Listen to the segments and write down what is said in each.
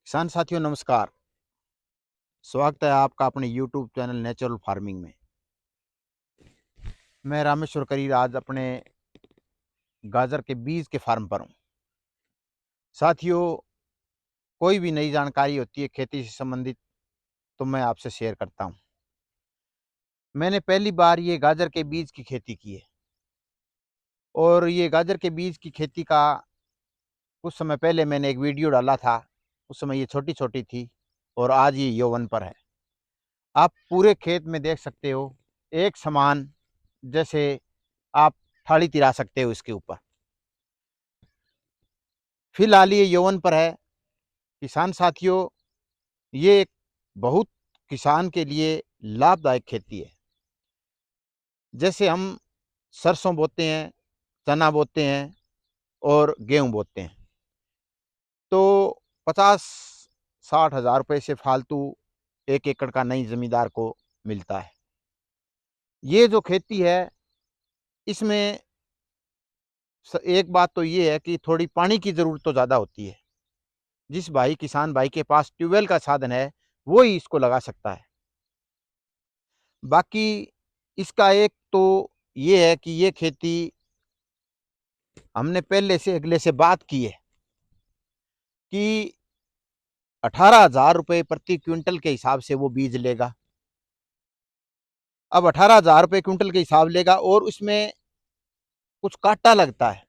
किसान साथियों नमस्कार। स्वागत है आपका अपने YouTube चैनल नेचुरल फार्मिंग में। मैं रामेश्वर करीर आज अपने गाजर के बीज के फार्म पर हूँ। साथियों, कोई भी नई जानकारी होती है खेती से संबंधित तो मैं आपसे शेयर करता हूँ। मैंने पहली बार ये गाजर के बीज की खेती की है और ये गाजर के बीज की खेती का कुछ समय पहले मैंने एक वीडियो डाला था। उस समय ये छोटी छोटी थी और आज ये यौवन पर है। आप पूरे खेत में देख सकते हो एक समान, जैसे आप थाली तिरा सकते हो इसके ऊपर। फिलहाल ये यौवन पर है। किसान साथियों, ये एक बहुत किसान के लिए लाभदायक खेती है। जैसे हम सरसों बोते हैं, चना बोते हैं और गेहूं बोते हैं, तो 50-60 हज़ार रुपये से फालतू 1 एकड़ का नई जमींदार को मिलता है। ये जो खेती है इसमें एक बात तो ये है कि थोड़ी पानी की ज़रूरत तो ज़्यादा होती है। जिस किसान भाई के पास ट्यूबवेल का साधन है वो ही इसको लगा सकता है। बाकी इसका एक तो ये है कि ये खेती हमने पहले से अगले से बात की है कि 18,000 रुपये प्रति क्विंटल के हिसाब से वो बीज लेगा। अब 18,000 रुपये क्विंटल के हिसाब लेगा और उसमें कुछ काटा लगता है,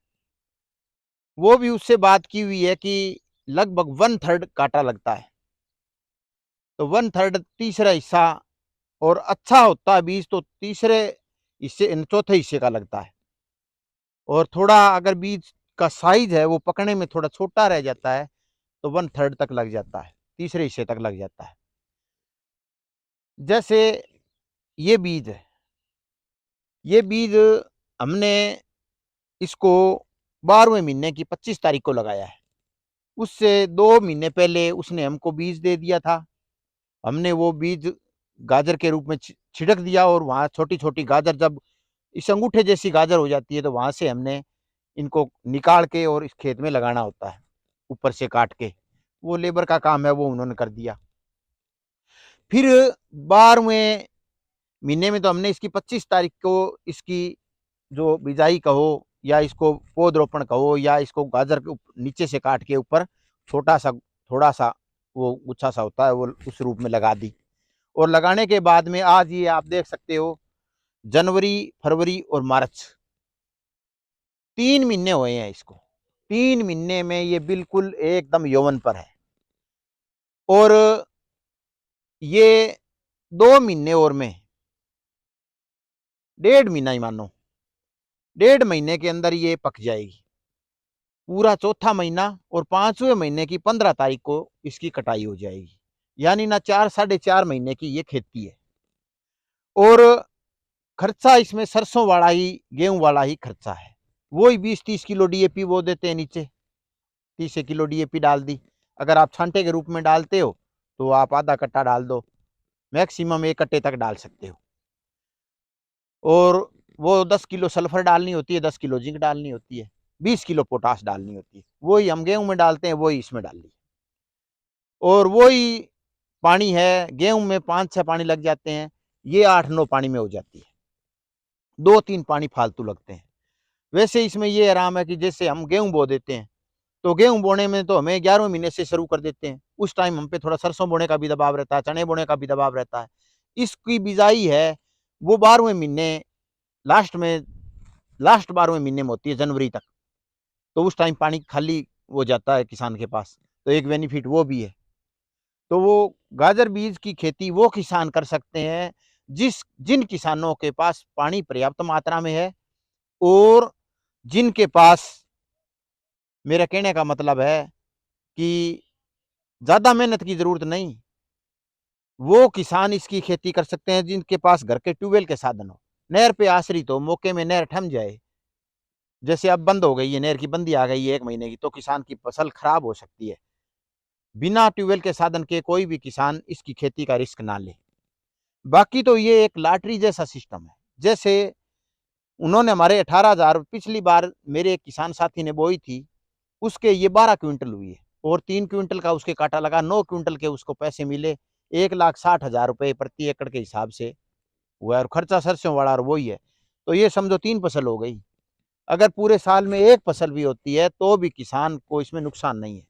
वो भी उससे बात की हुई है कि लगभग 1/3 काटा लगता है। तो 1/3 तीसरा हिस्सा, और अच्छा होता है बीज तो तीसरे हिस्से चौथे हिस्से का लगता है। और थोड़ा अगर बीज का साइज है वो पकने में थोड़ा छोटा रह जाता है तो 1/3 तक लग जाता है, तीसरे हिस्से तक लग जाता है। जैसे ये बीज है, ये बीज हमने इसको 12वें महीने की 25 तारीख को लगाया है। उससे 2 महीने पहले उसने हमको बीज दे दिया था। हमने वो बीज गाजर के रूप में छिड़क दिया और वहाँ छोटी छोटी गाजर जब इस अंगूठे जैसी गाजर हो जाती है तो वहां से हमने इनको निकाल के और इस खेत में लगाना होता है, ऊपर से काट के। वो लेबर का काम है, वो उन्होंने कर दिया। फिर 12वें महीने में तो हमने इसकी 25 तारीख को इसकी जो बिजाई कहो या इसको पौधरोपण कहो या इसको गाजर के नीचे से काट के ऊपर छोटा सा थोड़ा सा वो गुच्छा सा होता है वो उस रूप में लगा दी। और लगाने के बाद में आज ये आप देख सकते हो जनवरी, फरवरी और मार्च 3 महीने हुए हैं इसको। 3 महीने में ये बिल्कुल एकदम यौवन पर है। और ये 2 महीने और में 1.5 महीना ही मानो, 1.5 महीने के अंदर ये पक जाएगी। पूरा चौथा महीना और 5वें महीने की 15 तारीख को इसकी कटाई हो जाएगी। यानी ना 4-4.5 महीने की ये खेती है। और खर्चा इसमें सरसों वाला ही, गेहूं वाला ही खर्चा है। वो ही 20-30 किलो डीएपी वो देते हैं नीचे, 30 किलो डीएपी डाल दी। अगर आप छांटे के रूप में डालते हो तो आप आधा कट्टा डाल दो, मैक्सिमम 1 कट्टे तक डाल सकते हो। और वो 10 किलो सल्फर डालनी होती है, 10 किलो जिंक डालनी होती है, 20 किलो पोटास डालनी होती है। वही हम गेहूं में डालते हैं, वही इसमें डाल दी। और वही पानी है, गेहूं में 5-6 पानी लग जाते हैं, ये 8-9 पानी में हो जाती है। 2-3 पानी फालतू लगते हैं। वैसे इसमें ये आराम है कि जैसे हम गेहूं बो देते हैं तो गेहूं बोने में तो हमें 11वें महीने से शुरू कर देते हैं। उस टाइम हम पे थोड़ा सरसों बोने का भी दबाव रहता है, चने बोने का भी दबाव रहता है। इसकी बिजाई है वो 12वें महीने लास्ट में, लास्ट 12वें महीने में होती है, जनवरी तक। तो उस टाइम पानी खाली हो जाता है किसान के पास, तो एक बेनिफिट वो भी है। तो वो गाजर बीज की खेती वो किसान कर सकते हैं जिन किसानों के पास पानी पर्याप्त मात्रा में है और जिनके पास, मेरा कहने का मतलब है कि ज्यादा मेहनत की जरूरत नहीं। वो किसान इसकी खेती कर सकते हैं जिनके पास घर के ट्यूबवेल के साधन हो, नहर पे आश्रित हो, मौके में नहर थम जाए, जैसे अब बंद हो गई है, नहर की बंदी आ गई है 1 महीने की, तो किसान की फसल खराब हो सकती है। बिना ट्यूबवेल के साधन के कोई भी किसान इसकी खेती का रिस्क ना ले। बाकी तो ये एक लॉटरी जैसा सिस्टम है। जैसे उन्होंने हमारे 18,000 पिछली बार मेरे एक किसान साथी ने बोई थी, उसके ये 12 क्विंटल हुई है और 3 क्विंटल का उसके काटा लगा, 9 क्विंटल के उसको पैसे मिले, 1,60,000 रुपये प्रति एकड़ के हिसाब से हुआ, और खर्चा सरसों वाला और वही है। तो ये समझो 3 फसल हो गई। अगर पूरे साल में एक फसल भी होती है तो भी किसान को इसमें नुकसान नहीं है।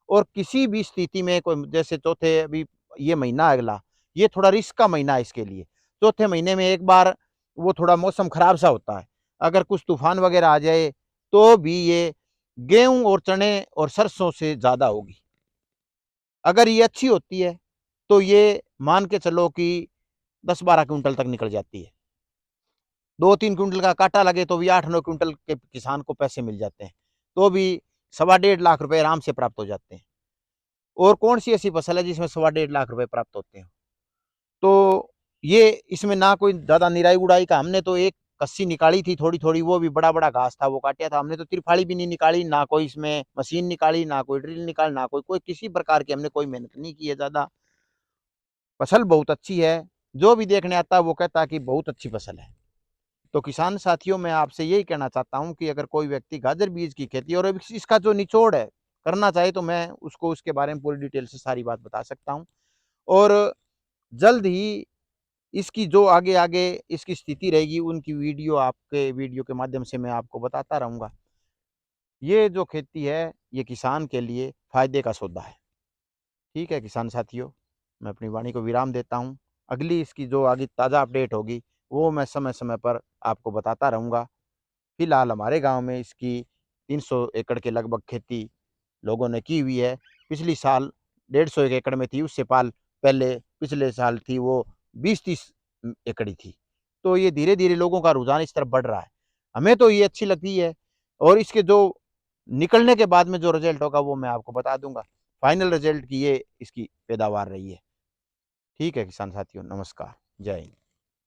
और किसी भी स्थिति में कोई, जैसे चौथे अभी ये महीना अगला, ये थोड़ा रिस्क का महीना है इसके लिए। चौथे महीने में एक बार वो थोड़ा मौसम खराब सा होता है, अगर कुछ तूफान वगैरह आ जाए तो भी ये गेहूं और चने और सरसों से ज्यादा होगी। अगर ये अच्छी होती है तो ये मान के चलो कि 10-12 क्विंटल तक निकल जाती है। 2-3 क्विंटल का काटा लगे तो भी 8-9 क्विंटल के किसान को पैसे मिल जाते हैं, तो भी 1.25 लाख रुपए आराम से प्राप्त हो जाते हैं। और कौन सी ऐसी फसल है जिसमें 1.25 लाख रुपए प्राप्त होते हैं? तो ये इसमें ना कोई ज्यादा निराई उड़ाई का, हमने तो एक कस्सी निकाली थी थोड़ी थोड़ी, वो भी बड़ा बड़ा घास था वो काटा था हमने, तो त्रिफाड़ी भी नहीं निकाली, ना कोई इसमें मशीन निकाली, ना कोई ड्रिल निकाली, ना कोई किसी प्रकार की हमने कोई मेहनत नहीं की है ज्यादा। फसल बहुत अच्छी है, जो भी देखने आता है वो कहता है कि बहुत अच्छी फसल है। तो किसान साथियों, मैं आपसे यही कहना चाहता हूं कि अगर कोई व्यक्ति गाजर बीज की खेती और इसका जो निचोड़ है करना चाहे तो मैं उसको उसके बारे में पूरी डिटेल से सारी बात बता सकता हूं। और जल्द ही इसकी जो आगे आगे इसकी स्थिति रहेगी उनकी वीडियो आपके वीडियो के माध्यम से मैं आपको बताता रहूंगा। ये जो खेती है ये किसान के लिए फायदे का सौदा है। ठीक है किसान साथियों, मैं अपनी वाणी को विराम देता हूँ। अगली इसकी जो आगे ताज़ा अपडेट होगी वो मैं समय समय पर आपको बताता रहूँगा। फिलहाल हमारे गांव में इसकी 300 एकड़ के लगभग खेती लोगों ने की हुई है। पिछली साल 150 एकड़ में थी, उससे पहले पिछले साल थी वो 20-30 एकड़ थी। तो ये धीरे धीरे लोगों का रुझान इस तरफ बढ़ रहा है, हमें तो ये अच्छी लगती है। और इसके जो निकलने के बाद में जो रिजल्ट होगा वो मैं आपको बता दूंगा। फाइनल रिजल्ट की ये इसकी पैदावार रही है। ठीक है किसान साथियों, नमस्कार, जय हिंद।